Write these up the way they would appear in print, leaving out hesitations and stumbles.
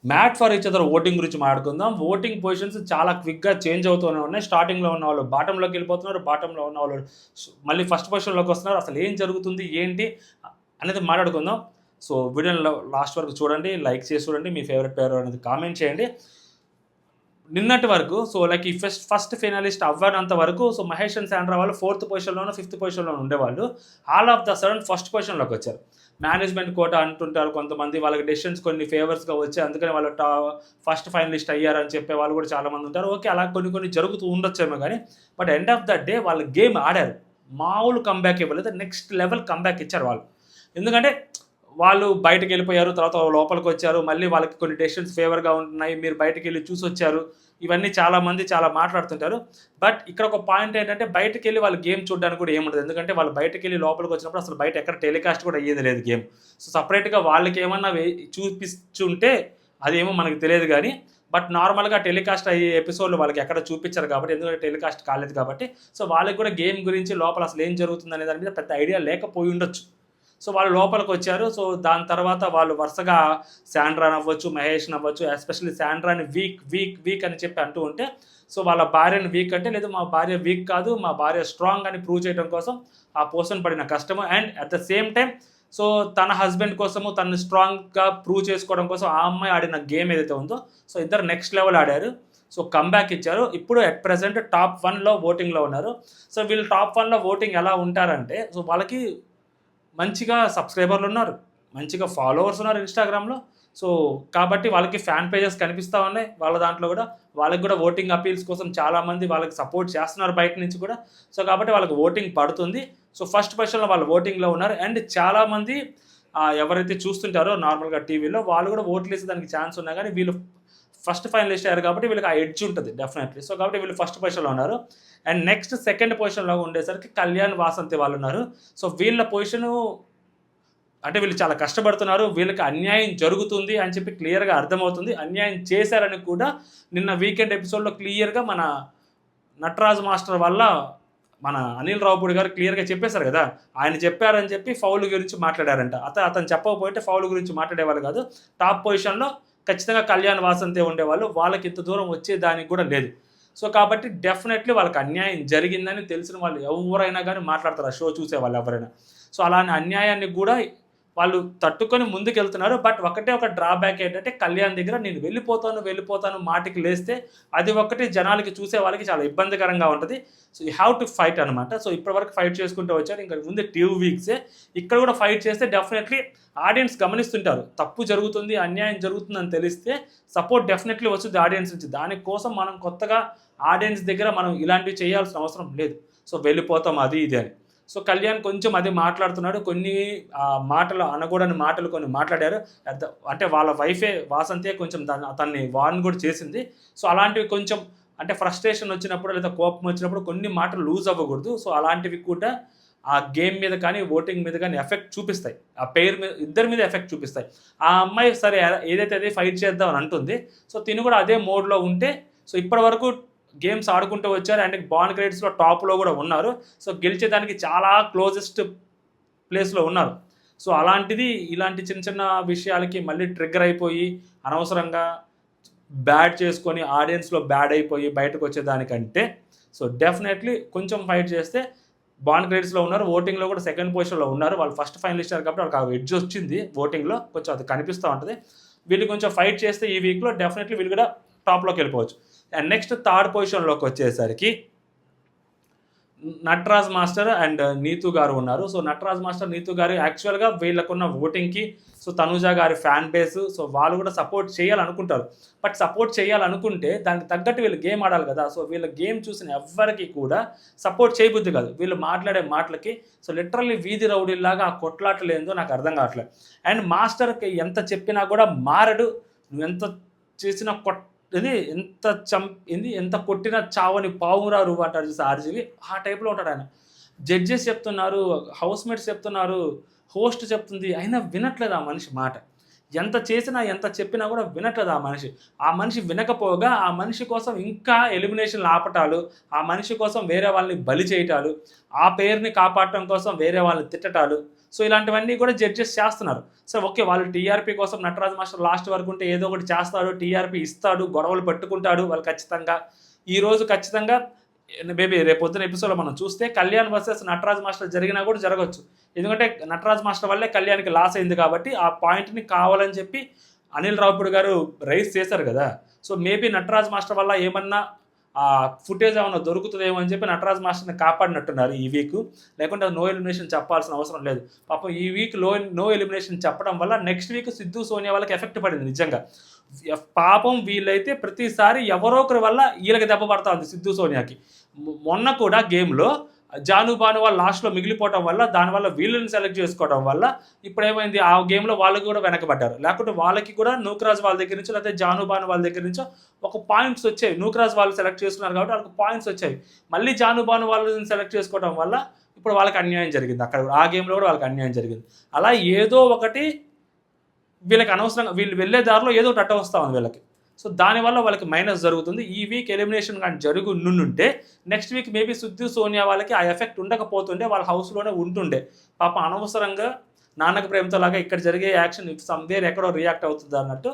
Made for each other voting గురించి మాట్లాడుకుందాం. Voting positions చాలా క్విక్‌గా చేంజ్ అవుతూనే ఉన్నాయి. స్టార్టింగ్‌లో ఉన్నవాళ్ళు బాటమ్‌లోకి వెళ్ళిపోతున్నారు. బాటమ్‌లో ఉన్నవాళ్ళు మళ్ళీ ఫస్ట్ పొజిషన్‌లోకి వస్తున్నారు. అసలు ఏం జరుగుతుంది? ఏంటి? అనేది మాట్లాడుకుందాం. సో, వీడియోని లాస్ట్ వరకు చూడండి. లైక్ చేసి చూడండి. మీ ఫేవరెట్ ప్లేయర్ అనేది కామెంట్ చేయండి. నిన్నటి వరకు ఈ ఫస్ట్ ఫైనలిస్ట్ అవ్వనంత వరకు మహేష్ అండ్ శాండ్రా వాళ్ళు 4th పొజిషన్‌లోనో, 5th పొజిషన్‌లోనో ఉండేవాళ్ళు. All of the sudden first పొజిషన్‌లోకి వచ్చారు. మేనేజ్మెంట్ కోటా అంటుంటారు కొంతమంది. వాళ్ళకి డెసిషన్స్ కొన్ని ఫేవర్స్‌గా వచ్చాయి. అందుకని వాళ్ళు ఫస్ట్ ఫైనలిస్ట్ అయ్యారని చెప్పే వాళ్ళు కూడా చాలామంది ఉంటారు. ఓకే, అలా కొన్ని జరుగుతూ ఉండొచ్చేమో కానీ, but end of the day వాళ్ళు గేమ్ ఆడారు. మామూలు కమ్‌బ్యాక్ ఇవ్వలేదు. నెక్స్ట్ లెవెల్ కమ్‌బ్యాక్ ఇచ్చారు వాళ్ళు. ఎందుకంటే వాళ్ళు బయటకెళ్ళిపోయారు. తర్వాత లోపలికొచ్చారు. మళ్ళీ వాళ్ళకి కొన్ని డెసిషన్స్ ఫేవర్‌గా ఉంటున్నాయి. మీరు బయటకెళ్ళి చూసొచ్చారు. ఇవన్నీ చాలామంది చాలా మాట్లాడుతుంటారు. బట్ ఇక్కడ ఒక పాయింట్ ఏంటంటే బయటకెళ్ళి వాళ్ళు గేమ్ చూడడానికి కూడా ఏముండదు. ఎందుకంటే వాళ్ళు బయటకెళ్ళి లోపలికొచ్చినప్పుడు అసలు బయట ఎక్కడ టెలికాస్ట్ కూడా అయ్యేది లేదు గేమ్. సో, సెపరేట్‌గా వాళ్ళకేమన్నా చూపిస్తుంటే అదేమో మనకు తెలియదు గానీ, బట్ నార్మల్‌గా టెలికాస్ట్ అయ్యే ఎపిసోడ్‌లు వాళ్ళకి ఎక్కడ చూపించరు కాబట్టి, ఎందుకంటే టెలికాస్ట్ కాలేదు కాబట్టి, సో, వాళ్ళకి కూడా గేమ్ గురించి లోపల అసలు ఏం జరుగుతుందనే దాని మీద పెద్ద ఐడియా లేకపోయి ఉండొచ్చు. సో, వాళ్ళు లోపలికొచ్చారు. సో, దాని తర్వాత వాళ్ళు వరుసగా శాండ్రాని అవ్వచ్చు, మహేష్‌ని అవ్వచ్చు, ఎస్పెషల్లీ శాండ్రాని వీక్ అని చెప్పి అంటూ ఉంటే, సో, వాళ్ళ భార్యని వీక్ అంటే, లేదు మా భార్య వీక్ కాదు, మా భార్య స్ట్రాంగ్ అని ప్రూవ్ చేయడం కోసం ఆ పర్సన్ పడిన కష్టము and at the same time so, తన హస్బెండ్ కోసము తనని స్ట్రాంగ్‌గా ప్రూవ్ చేసుకోవడం కోసం ఆ అమ్మాయి ఆడిన గేమ్ ఏదైతే ఉందో, సో, ఇద్దరు నెక్స్ట్ లెవెల్ ఆడారు. సో, కమ్‌బ్యాక్ ఇచ్చారు. ఇప్పుడు అట్ ప్రెజెంట్ టాప్ 1లో ఓటింగ్‌లో ఉన్నారు. సో, వీళ్ళు టాప్ 1లో ఓటింగ్ ఎలా ఉంటారంటే, సో, వాళ్ళకి మంచిగా సబ్స్క్రైబర్లున్నారు. మంచిగా ఫాలోవర్స్ ఉన్నారు ఇన్‌స్టాగ్రామ్‌లో. సో, కాబట్టి వాళ్ళకి ఫ్యాన్ పేజెస్ కనిపిస్తా ఉన్నాయి. వాళ్ళ దాంట్లో గూడా. వాళ్ళకి గూడా ఓటింగ్ అపీల్స్ కోసం చాలామంది వాళ్ళకి సపోర్ట్ చేస్తున్నారు బయట నుంచి కూడా. సో, కాబట్టి వాళ్ళకి ఓటింగ్ పడుతుంది. సో, ఫస్ట్ పొజిషన్‌లో వాళ్ళు ఓటింగ్‌లో ఉన్నారు. అండ్ చాలామంది ఎవరైతే చూస్తుంటారో నార్మల్‌గా టీవీలో వాళ్ళు గూడా ఓట్లేసే దానికి ఛాన్స్ ఉన్నా గానీ, వీళ్ళు ఫస్ట్ ఫైనలిస్ట్ అయ్యారు కాబట్టి వీళ్ళకి ఆ ఎడ్జ్ ఉంటది డెఫినెట్‌లీ. సో, కాబట్టి వీళ్ళు ఫస్ట్ పొజిషన్‌లో ఉన్నారు. అండ్ నెక్స్ట్ సెకండ్ పొజిషన్‌లో ఉండేసరికి కళ్యాణ్ వాసంతి వాళ్ళున్నారు. సో, వీళ్ళ పొజిషను అంటే వీళ్ళు చాలా కష్టపడుతున్నారు. వీళ్ళకి అన్యాయం జరుగుతుంది అని చెప్పి క్లియర్‌గా అర్థమవుతుంది. అన్యాయం చేశారని కూడా నిన్న వీకెండ్ ఎపిసోడ్‌లో క్లియర్‌గా మన నటరాజు మాస్టర్ వల్ల మన అనిల్ రావిపూడి గారు క్లియర్‌గా చెప్పేశారు గదా! ఆయన చెప్పారని చెప్పి ఫౌల్ గురించి మాట్లాడారంట. అతను చెప్పకపోతే ఫౌల్ గురించి మాట్లాడేవాళ్ళు కాదు. టాప్ పొజిషన్‌లో ఖచ్చితంగా కళ్యాణ్ వాసంతే ఉండేవాళ్ళు. వాళ్ళకి ఇంత దూరం వచ్చేదానికి కూడా లేదు. సో, కాబట్టి డెఫినెట్‌లీ వాళ్ళకి అన్యాయం జరిగిందని తెలిసిన వాళ్ళు ఎవరైనా గానీ మాట్లాడతారు. ఆ షో చూసేవాళ్ళు ఎవరైనా. సో, అలాంటి అన్యాయాన్ని గూడా వాళ్ళు తట్టుకొని ముందుకెళ్తున్నారు. బట్ ఒకటే ఒక డ్రాబ్యాక్ ఏంటంటే కళ్యాణ్ దగ్గర నేను వెళ్ళిపోతాను మాటకి లేస్తే అది ఒక్కటి జనాలకి చూసే వాళ్ళకి చాలా ఇబ్బందికరంగా ఉంటది. So, you have to fight అనమాట. సో, ఇప్పటివరకు ఫైట్ చేసుకుంటూ వచ్చారు. ఇంకా ముందు 2 వీక్సే. ఇక్కడ కూడా ఫైట్ చేస్తే డెఫినెట్‌లీ ఆడియన్స్ గమనిస్తుంటారు. తప్పు జరుగుతుంది, అన్యాయం జరుగుతుందని తెలిస్తే సపోర్ట్ డెఫినెట్‌లీ వస్తుంది ఆడియన్స్ నుంచి. దానికోసం మనం కొత్తగా ఆడియన్స్ దగ్గర మనం ఇలాంటివి చేయాల్సిన అవసరం లేదు. సో, వెళ్ళిపోతాం అది ఇది అని. సో, కళ్యాణ్ కొంచెం అది మాట్లాడుతున్నాడు. కొన్ని మాటలు అనకూడని మాటలు కొన్ని మాట్లాడారు. అంటే వాళ్ళ వైఫే వాసంతే కొంచెం అతన్ని వార్న్ కూడా చేసింది. సో, అలాంటివి కొంచెం అంటే ఫ్రస్ట్రేషన్ వచ్చినప్పుడు లేదా కోపం వచ్చినప్పుడు కొన్ని మాటలు లూజ్ అవ్వకూడదు. సో, అలాంటివి కూడా ఆ గేమ్ మీద కానీ, ఓటింగ్ మీద కానీ ఎఫెక్ట్ చూపిస్తాయి. ఆ పెయిర్ మీద ఇద్దరి మీద ఎఫెక్ట్ చూపిస్తాయి. ఆ అమ్మాయి సరే ఏదైతే అది ఫైట్ చేద్దాం అని అంటుంది. సో, తిను కూడా అదే మోడ్‌లో ఉంటే సో, ఇప్పటివరకు గేమ్స్ ఆడుకుంటూ వచ్చారు. అండ్ బాన్ క్రెడిట్స్‌లో టాప్‌లో కూడా ఉన్నారు. సో, గెలిచేదానికి చాలా క్లోజెస్ట్ ప్లేస్‌లో ఉన్నారు. సో, అలాంటిది ఇలాంటి చిన్న చిన్న విషయాలకి మళ్ళీ ట్రిగ్గర్ అయిపోయి అనవసరంగా బ్యాడ్ చేసుకొని ఆడియన్స్‌లో బ్యాడ్ అయిపోయి బయటకొచ్చేదానికంటే సో, డెఫినెట్‌లీ కొంచెం ఫైట్ చేస్తే బాన్ క్రెడిట్స్‌లో ఉన్నారు. ఓటింగ్‌లో కూడా సెకండ్ పొజిషన్‌లో ఉన్నారు. వాళ్ళు ఫస్ట్ ఫైనలిస్ట్ అయ్యారు కాబట్టి వాళ్ళకి ఆ ఎడ్జ్ వచ్చింది ఓటింగ్‌లో. కొంచెం అది కనిపిస్తా ఉంటది. వీళ్ళు కొంచెం ఫైట్ చేస్తే ఈ వీక్‌లో డెఫినెట్‌లీ వీళ్ళు కూడా టాప్‌లోకి వెళ్ళిపోవచ్చు. అండ్ నెక్స్ట్ థర్డ్ పొజిషన్‌లోకి వచ్చేసరికి నటరాజ్ మాస్టర్ అండ్ నీతూ గారు ఉన్నారు. సో, నటరాజ్ మాస్టర్, నీతూ గారు యాక్చువల్‌గా వీళ్ళకున్న ఓటింగ్‌కి సో, తనూజ గారి ఫ్యాన్ బేస్ సో, వాళ్ళు కూడా సపోర్ట్ చేయాలనుకుంటారు. బట్ సపోర్ట్ చేయాలనుకుంటే దానికి తగ్గట్టు వీళ్ళు గేమ్ ఆడాలి కదా! సో, వీళ్ళ గేమ్ చూసిన ఎవ్వరికీ కూడా సపోర్ట్ చేయబుద్ధి కాదు. వీళ్ళు మాట్లాడే మాటలకి సో, లిటరల్లీ వీధి రౌడీల్లాగా ఆ కొట్లాటలేందో నాకు అర్థం కావట్లేదు. అండ్ మాస్టర్‌కి ఎంత చెప్పినా కూడా మారడు. నువ్వెంత చేసినా ఎంత కొట్టినా చావని పావురారు అంటారు చూసి ఆర్‌జీవి ఆ టైప్‌లో ఉంటాడాయన. జడ్జెస్ చెప్తున్నారు, హౌస్‌మేట్స్ చెప్తున్నారు, హోస్ట్ చెప్తుంది. అయినా వినట్లేదు ఆ మనిషి మాట. ఎంత చేసినా, ఎంత చెప్పినా కూడా వినట్లేదు ఆ మనిషి. ఆ మనిషి వినకపోగా ఆ మనిషి కోసం ఇంకా ఎలిమినేషన్‌లు ఆపటాలు, ఆ మనిషి కోసం వేరే వాళ్ళని బలి చేయటాలు, ఆ పేరుని కాపాడటం కోసం వేరే వాళ్ళని తిట్టటాలు. సో ఇలాంటివన్నీ కూడా జడ్జెస్ చేస్తున్నారు. సో ఓకే, వాళ్ళు టీఆర్పీ కోసం నటరాజ్ మాస్టర్ లాస్ట్ వరకు ఉంటే ఏదో ఒకటి చేస్తాడు, టీఆర్పీ ఇస్తాడు, గొడవలు పెట్టుకుంటాడు వాళ్ళు ఖచ్చితంగా. ఈరోజు ఖచ్చితంగా మేబీ రేపు పొద్దున ఎపిసోడ్లో మనం చూస్తే కళ్యాణ్ వర్సెస్ నటరాజ్ మాస్టర్ జరిగినా కూడా జరగవచ్చు. ఎందుకంటే నటరాజ్ మాస్టర్ వల్లే కళ్యాణ్కి లాస్ అయింది కాబట్టి ఆ పాయింట్ని కావాలని చెప్పి అనిల్ రావిపూడి గారు రైజ్ చేశారు కదా. సో మేబీ నటరాజ్ మాస్టర్ వల్ల ఏమన్నా ఫుటేజ్ ఏమన్నా దొరుకుతుందేమో అని చెప్పి నటరాజ్ మాస్టర్ని కాపాడినట్టున్నారు ఈ వీక్. లేకుంటే నో ఎలిమినేషన్ చెప్పాల్సిన అవసరం లేదు. పాపం ఈ వీక్ నో ఎలిమినేషన్ చెప్పడం వల్ల నెక్స్ట్ వీక్ సిద్ధు సోనియా వాళ్ళకి ఎఫెక్ట్ పడింది నిజంగా. పాపం వీళ్ళైతే ప్రతిసారి ఎవరో ఒకరి వల్ల వీళ్ళకి దెబ్బ పడతా ఉంది సిద్ధు సోనియాకి. మొన్న కూడా గేమ్లో జాను బాను వాళ్ళు లాస్ట్లో మిగిలిపోవడం వల్ల, దానివల్ల వీళ్ళని సెలెక్ట్ చేసుకోవడం వల్ల ఇప్పుడు ఏమైంది, ఆ గేమ్లో వాళ్ళు కూడా వెనకబడ్డారు. లేకుంటే వాళ్ళకి కూడా నూకరాజ్ వాళ్ళ దగ్గర నుంచి లేకపోతే జాను బాను వాళ్ళ దగ్గర నుంచో ఒక పాయింట్స్ వచ్చాయి. నూకరాజ్ వాళ్ళు సెలెక్ట్ చేసుకున్నారు కాబట్టి వాళ్ళకి పాయింట్స్ వచ్చాయి. మళ్ళీ జాను బాను వాళ్ళని సెలెక్ట్ చేసుకోవడం వల్ల ఇప్పుడు వాళ్ళకి అన్యాయం జరిగింది. అక్కడ ఆ గేమ్లో కూడా వాళ్ళకి అన్యాయం జరిగింది. అలా ఏదో ఒకటి వీళ్ళకి అనవసరంగా వీళ్ళు వెళ్ళే దారిలో ఏదో ఒకటి అడ్డ వస్తూ ఉంది వీళ్ళకి. సో దానివల్ల వాళ్ళకి మైనస్ జరుగుతుంది. ఈ వీక్ ఎలిమినేషన్ కానీ జరుగునుంటే next week maybe Siddhu Sonia వాళ్ళకి ఆ ఎఫెక్ట్ ఉండకపోతుండే, వాళ్ళ హౌస్లోనే ఉంటుండే. పాప అనవసరంగా నాన్నకి ప్రేమతో లాగా ఇక్కడ జరిగే యాక్షన్ సమ్వేర్ ఎక్కడో రియాక్ట్ అవుతుంది అన్నట్టు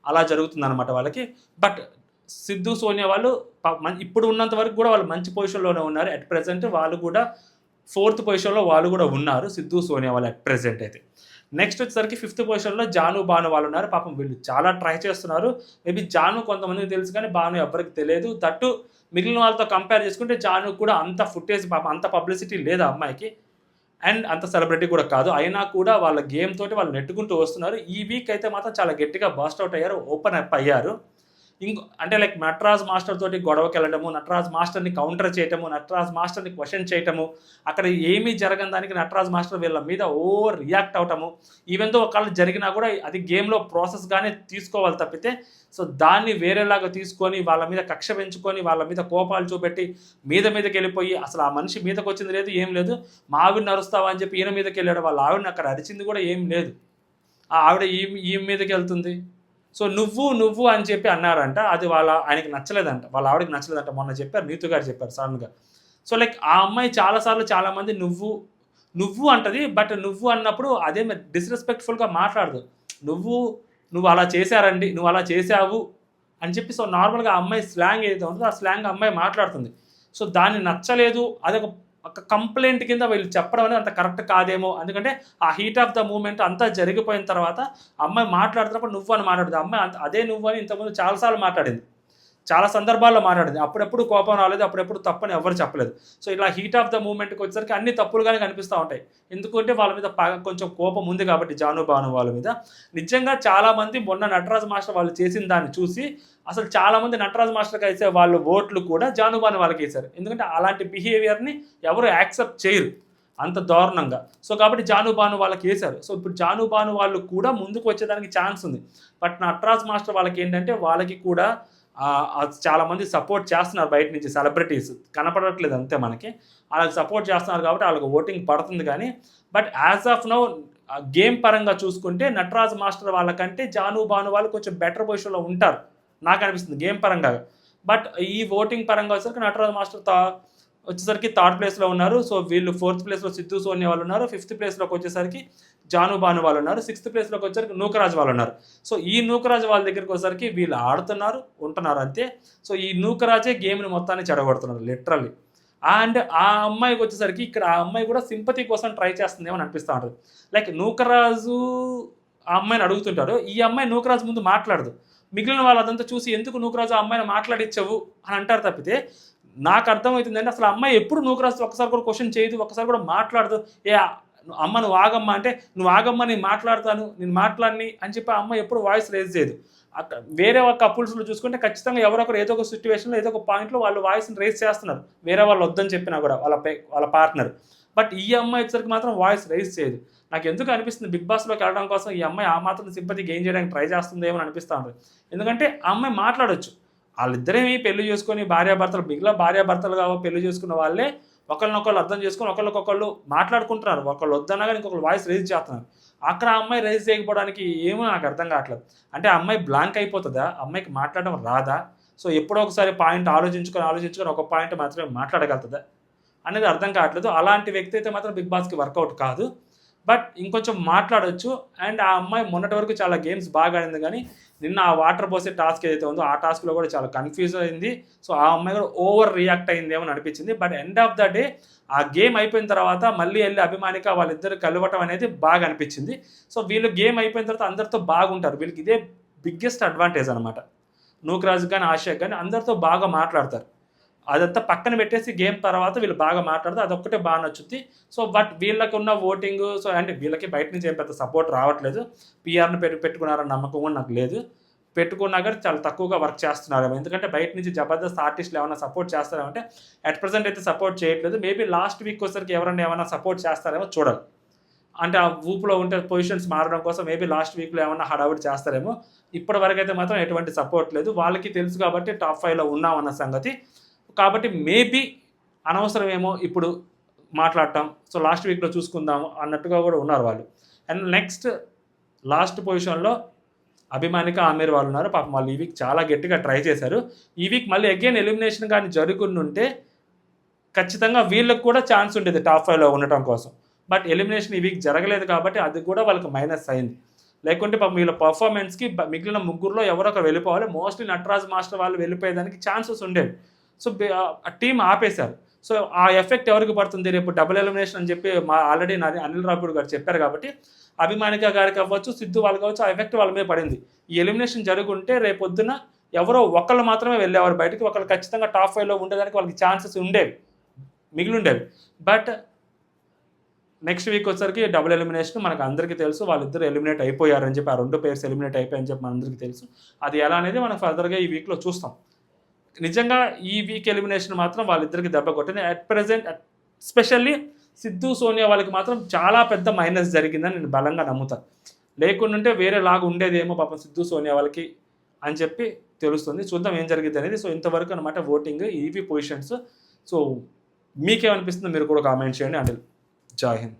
అలా జరుగుతుంది అనమాట వాళ్ళకి. బట్ సిద్ధు సోనియా వాళ్ళు ఇప్పుడు ఉన్నంత వరకు కూడా వాళ్ళు మంచి పొజిషన్లోనే ఉన్నారు. అట్ ప్రెజెంట్ వాళ్ళు కూడా 4th పొజిషన్లో వాళ్ళు కూడా ఉన్నారు సిద్ధు సోనియా వాళ్ళు అట్ ప్రెజెంట్ అయితే. నెక్స్ట్ వచ్చేసరికి 5th పొజిషన్లో జాను బాను వాళ్ళు ఉన్నారు. పాపం వీళ్ళు చాలా ట్రై చేస్తున్నారు. మేబీ జాను కొంతమందికి తెలుసు కానీ బాను ఎవరికి తెలియదు. దట్టు మిగిలిన వాళ్ళతో కంపేర్ చేసుకుంటే జాను కూడా అంత ఫుటేజ్ పాపం అంత పబ్లిసిటీ లేదు ఆ అమ్మాయికి, అండ్ అంత సెలబ్రిటీ కూడా కాదు. అయినా కూడా వాళ్ళ గేమ్ తోటి వాళ్ళు నెట్టుకుంటూ వస్తున్నారు. ఈ వీక్ అయితే మాత్రం చాలా గట్టిగా బస్ట్ అవుట్ అయ్యారు, ఓపెన్ అప్ అయ్యారు. అంటే లైక్ నటరాజ్ మాస్టర్ తోటి గొడవకి వెళ్ళడము, నటరాజ్ మాస్టర్ని కౌంటర్ చేయటము, నటరాజ్ మాస్టర్ని క్వశ్చన్ చేయటము, అక్కడ ఏమీ జరగని దానికి నటరాజ్ మాస్టర్ వీళ్ళ మీద ఓవర్ రియాక్ట్ అవటము. ఈవెంతో ఒకళ్ళు జరిగినా కూడా అది గేమ్లో ప్రాసెస్గానే తీసుకోవాలి తప్పితే సో దాన్ని వేరేలాగా తీసుకొని వాళ్ళ మీద కక్ష పెంచుకొని వాళ్ళ మీద కోపాలు చూపెట్టి మీదకి వెళ్ళిపోయి అసలు ఆ మనిషి మీదకి వచ్చింది లేదు, ఏం లేదు. మా ఆవిడని అరుస్తావా అని చెప్పి ఈయన మీదకి వెళ్ళాడు. వాళ్ళ ఆవిడని అక్కడ అరిచింది కూడా ఏం లేదు. ఆ ఆవిడ ఈ మీదకి వెళ్తుంది. సో నువ్వు అని చెప్పి అన్నారంట. అది ఆయనకి నచ్చలేదంట, వాళ్ళ ఆవిడకి నచ్చలేదంట. మొన్న చెప్పారు, నీతు గారు చెప్పారు సడన్గా. సో లైక్ ఆ అమ్మాయి చాలాసార్లు చాలామంది నువ్వు అంటది. బట్ నువ్వు అన్నప్పుడు అదే డిస్రెస్పెక్ట్ఫుల్గా మాట్లాడదు. నువ్వు అలా చేశారండి, నువ్వు అలా చేశావు అని చెప్పి సో నార్మల్గా ఆ అమ్మాయి స్లాంగ్ ఏదైతే ఉంటుందో ఆ స్లాంగ్ అమ్మాయి మాట్లాడుతుంది. సో దాన్ని నచ్చలేదు, అదొక కంప్లైంట్ కింద వీళ్ళు చెప్పడం అనేది అంత కరెక్ట్ కాదేమో. ఎందుకంటే ఆ హీట్ ఆఫ్ ద మూమెంట్ అంతా జరిగిపోయిన తర్వాత అమ్మాయి మాట్లాడుతున్నప్పుడు నువ్వు అని మాట్లాడుతుంది. అమ్మాయి అదే నువ్వు అని ఇంతకుముందు చాలాసార్లు మాట్లాడింది, చాలా సందర్భాల్లో మాట్లాడింది. అప్పుడెప్పుడు కోపం రాలేదు, అప్పుడెప్పుడు తప్పని ఎవరు చెప్పలేదు. సో ఇలా హీట్ ఆఫ్ ద మూమెంట్కి వచ్చేసరికి అన్ని తప్పులుగానే కనిపిస్తూ ఉంటాయి. ఎందుకంటే వాళ్ళ మీద కొంచెం కోపం ఉంది కాబట్టి జాను బాను వాళ్ళ మీద. నిజంగా చాలామంది మొన్న నటరాజ్ మాస్టర్ వాళ్ళు చేసిన దాన్ని చూసి అసలు చాలామంది నటరాజ్ మాస్టర్కి వేసే వాళ్ళు ఓట్లు కూడా జాను బాను వాళ్ళకి వేశారు. ఎందుకంటే అలాంటి బిహేవియర్ని ఎవరు యాక్సెప్ట్ చేయరు అంత దారుణంగా. సో కాబట్టి జాను బాను వాళ్ళకి వేశారు. సో ఇప్పుడు జాను బాను వాళ్ళు కూడా ముందుకు వచ్చేదానికి ఛాన్స్ ఉంది. బట్ నటరాజ్ మాస్టర్ వాళ్ళకి ఏంటంటే వాళ్ళకి కూడా చాలామంది సపోర్ట్ చేస్తున్నారు బయట నుంచి, సెలబ్రిటీస్ కనపడట్లేదు అంతే మనకి. వాళ్ళకి సపోర్ట్ చేస్తున్నారు కాబట్టి వాళ్ళకి ఓటింగ్ పడుతుంది. కానీ but as of now game పరంగా చూసుకుంటే నటరాజ్ మాస్టర్ వాళ్ళకంటే జాను బాను వాళ్ళు కొంచెం బెటర్ పొజిషన్లో ఉంటారు నాకు అనిపిస్తుంది గేమ్ పరంగా. బట్ ఈ ఓటింగ్ పరంగా వచ్చేసరికి నటరాజ్ మాస్టర్ వచ్చేసరికి 3rd ప్లేస్లో ఉన్నారు. సో వీళ్ళు 4th ప్లేస్లో సిద్ధు సోనియా వాళ్ళు ఉన్నారు. 5th ప్లేస్లోకి వచ్చేసరికి జాను బాను వాళ్ళు ఉన్నారు. 6th ప్లేస్లోకి వచ్చేసరికి నూకరాజ్ వాళ్ళు ఉన్నారు. సో ఈ నూకరాజ్ వాళ్ళ దగ్గరికి వచ్చేసరికి వీళ్ళు ఆడుతున్నారు ఉంటున్నారు అంతే. సో ఈ నూకరాజే గేమ్ని మొత్తాన్ని చెడగొడుతున్నారు లిటరల్లీ. అండ్ ఆ అమ్మాయికి వచ్చేసరికి ఇక్కడ ఆ అమ్మాయి కూడా సింపతి కోసం ట్రై చేస్తుందేమో అనిపిస్తూ ఉంటుంది. లైక్ నూకరాజు ఆ అమ్మాయిని అడుగుతుంటాడు, ఈ అమ్మాయి నూకరాజు ముందు మాట్లాడదు. మిగిలిన వాళ్ళదంతా చూసి ఎందుకు నూకరాజు ఆ అమ్మాయిని మాట్లాడించవు అని అంటారు తప్పితే నాకు అర్థమవుతుందంటే అసలు అమ్మాయి ఎప్పుడు నూకరాజు ఒక్కసారి కూడా క్వశ్చన్ చేయదు, ఒక్కసారి కూడా మాట్లాడదు. అమ్మ నువ్వు ఆగమ్మ అంటే నువ్వు ఆగమ్మ నేను మాట్లాడతాను, నేను మాట్లాడిని అని చెప్పి ఆ అమ్మాయి ఎప్పుడు వాయిస్ రేజ్ చేయదు. అక్కడ వేరే కపుల్స్లో చూసుకుంటే ఖచ్చితంగా ఎవరొకరు ఏదో ఒక సిచ్యువేషన్లో ఏదో ఒక పాయింట్లో వాళ్ళు వాయిస్ని రేజ్ చేస్తున్నారు, వేరే వాళ్ళు వద్దని చెప్పినా కూడా వాళ్ళ పార్ట్నర్. బట్ ఈ అమ్మాయి వచ్చేసరికి మాత్రం వాయిస్ రైజ్ చేయదు. నాకు ఎందుకు అనిపిస్తుంది బిగ్ బాస్లోకి వెళ్ళడం కోసం ఈ అమ్మాయి ఆ మాత్రం సింపతి గెయిన్ చేయడానికి ట్రై చేస్తుందేమో అనిపిస్తూ ఉంటుంది. ఎందుకంటే ఆ అమ్మాయి మాట్లాడొచ్చు, వాళ్ళిద్దరేమి పెళ్లి చేసుకొని భార్యాభర్తలు మిగిలిన భార్యాభర్తలుగా పెళ్లి చేసుకున్న వాళ్ళే ఒకరినొకళ్ళు అర్థం చేసుకొని ఒకళ్ళకొకళ్ళు మాట్లాడుకుంటున్నారు. ఒకళ్ళు వద్దన్నా కానీ ఇంకొకళ్ళు వాయిస్ రైజ్ చేస్తున్నారు. అక్కడ ఆ అమ్మాయి రైజ్ చేయకపోవడానికి ఏమో నాకు అర్థం కావట్లేదు. అంటే ఆ అమ్మాయి బ్లాంక్ అయిపోతుందా, అమ్మాయికి మాట్లాడడం రాదా? సో ఎప్పుడో ఒకసారి పాయింట్ ఆలోచించుకొని ఒక పాయింట్ మాత్రమే మాట్లాడగలుగుతుందా అనేది అర్థం కావట్లేదు. అలాంటి వ్యక్తి అయితే మాత్రం బిగ్ బాస్కి వర్కౌట్ కాదు. బట్ ఇంకొంచెం మాట్లాడొచ్చు. అండ్ ఆ అమ్మాయి మొన్నటి వరకు చాలా గేమ్స్ బాగా ఆడింది, కానీ నిన్న ఆ వాటర్ పోసే టాస్క్ ఏదైతే ఉందో ఆ టాస్క్లో కూడా చాలా కన్ఫ్యూజ్ అయింది. సో ఆ అమ్మాయి కూడా ఓవర్ రియాక్ట్ అయిందేమో అని అనిపించింది. But end of the day ఆ గేమ్ అయిపోయిన తర్వాత మళ్ళీ వెళ్ళి అభిమానిక వాళ్ళిద్దరు కలవటం అనేది బాగా అనిపించింది. సో వీళ్ళు గేమ్ అయిపోయిన తర్వాత అందరితో బాగుంటారు. వీళ్ళకి ఇదే బిగ్గెస్ట్ అడ్వాంటేజ్ అనమాట. నూకరాజు కానీ ఆషియా కానీ అందరితో బాగా మాట్లాడతారు. అదంతా పక్కన పెట్టేసి గేమ్ తర్వాత వీళ్ళు బాగా మాట్లాడితే అదొక్కటే బాగా నచ్చుద్ది. సో బట్ వీళ్ళకి ఉన్న ఓటింగ్, సో అంటే వీళ్ళకి బయట నుంచి ఏం పెద్ద సపోర్ట్ రావట్లేదు. పీఆర్ని పెట్టుకున్నారన్న నమ్మకం కూడా నాకు లేదు. పెట్టుకున్నా కానీ చాలా తక్కువగా వర్క్ చేస్తున్నారేమో. ఎందుకంటే బయట నుంచి జబర్దస్త్ ఆర్టిస్టులు ఏమైనా సపోర్ట్ చేస్తారేమో అంటే అట్ ప్రజెంట్ అయితే సపోర్ట్ చేయట్లేదు. మేబీ లాస్ట్ వీక్ వచ్చరికి ఎవరైనా ఏమైనా సపోర్ట్ చేస్తారేమో చూడాలి. అంటే ఆ ఊపులో ఉంటే పొజిషన్స్ మారడం కోసం మేబీ లాస్ట్ వీక్లో ఏమన్నా హడావుడి చేస్తారేమో. ఇప్పటి వరకు అయితే మాత్రం ఎటువంటి సపోర్ట్ లేదు. వాళ్ళకి తెలుసు కాబట్టి టాప్ 5లో ఉన్నామన్న సంగతి. కాబట్టి మేబీ అనవసరమేమో ఇప్పుడు మాట్లాడటం, సో లాస్ట్ వీక్లో చూసుకుందాము అన్నట్టుగా కూడా ఉన్నారు వాళ్ళు. అండ్ నెక్స్ట్ లాస్ట్ పొజిషన్లో అభిమానిక, ఆమీర్ వాళ్ళు ఉన్నారు. పాపం వాళ్ళు ఈ వీక్ చాలా గట్టిగా ట్రై చేశారు. ఈ వీక్ మళ్ళీ అగైన్ ఎలిమినేషన్ కానీ జరుగుతుంటే ఖచ్చితంగా వీళ్ళకి కూడా ఛాన్స్ ఉండేది టాప్ 5లో ఉండటం కోసం. బట్ ఎలిమినేషన్ ఈ వీక్ జరగలేదు కాబట్టి అది కూడా వాళ్ళకి మైనస్ అయింది. లేకుంటే పాపం వీళ్ళ పర్ఫార్మెన్స్కి మిగిలిన ముగ్గురులో ఎవరో ఒకరు వెళ్ళిపోవాలి. మోస్ట్లీ నటరాజ్ మాస్టర్ వాళ్ళు వెళ్ళిపోయేదానికి ఛాన్సెస్ ఉండేవి. సో టీం ఆపేశారు. సో ఆ ఎఫెక్ట్ ఎవరికి పడుతుంది, రేపు డబుల్ ఎలిమినేషన్ అని చెప్పి ఆల్రెడీ అనిల్ రావిపూడి గారు చెప్పారు కాబట్టి అభిమానిక గారికి అవ్వచ్చు, సిద్ధు వాళ్ళు కావచ్చు, ఆ ఎఫెక్ట్ వాళ్ళ మీద పడింది. ఈ ఎలిమినేషన్ జరుగుంటే రేపొద్దున ఎవరో ఒకళ్ళు మాత్రమే వెళ్ళేవారు బయటికి, ఒకళ్ళు ఖచ్చితంగా టాప్ 5లో ఉండేదానికి వాళ్ళకి ఛాన్సెస్ ఉండేవి, మిగిలి ఉండేవి. బట్ నెక్స్ట్ వీక్ వచ్చరికి డబుల్ ఎలిమినేషన్ మనకు అందరికీ తెలుసు. వాళ్ళిద్దరు ఎలిమినేట్ అయిపోయారని చెప్పి, ఆ 2 పేర్స్ ఎలిమినేట్ అయిపోయాయని చెప్పి మనందరికీ తెలుసు. అది ఎలా అనేది మనం ఫర్దర్గా ఈ వీక్లో చూస్తాం. నిజంగా ఈ వీక్ ఎలిమినేషన్ మాత్రం వాళ్ళిద్దరికి దెబ్బ కొట్టింది. At present especially Siddhu, Sonia వాళ్ళకి మాత్రం చాలా పెద్ద మైనస్ జరిగిందని నేను బలంగా నమ్ముతాను. లేకుంటే వేరే లాగా ఉండేదేమో పాపం సిద్ధు, సోనియా వాళ్ళకి అని చెప్పి తెలుస్తుంది. చూద్దాం ఏం జరిగింది అనేది. సో ఇంతవరకు అనమాట ఓటింగ్, ఈవీ పొజిషన్స్. సో మీకేమనిపిస్తుందో మీరు కూడా కామెంట్ చేయండి. అండ్ జై హింద్.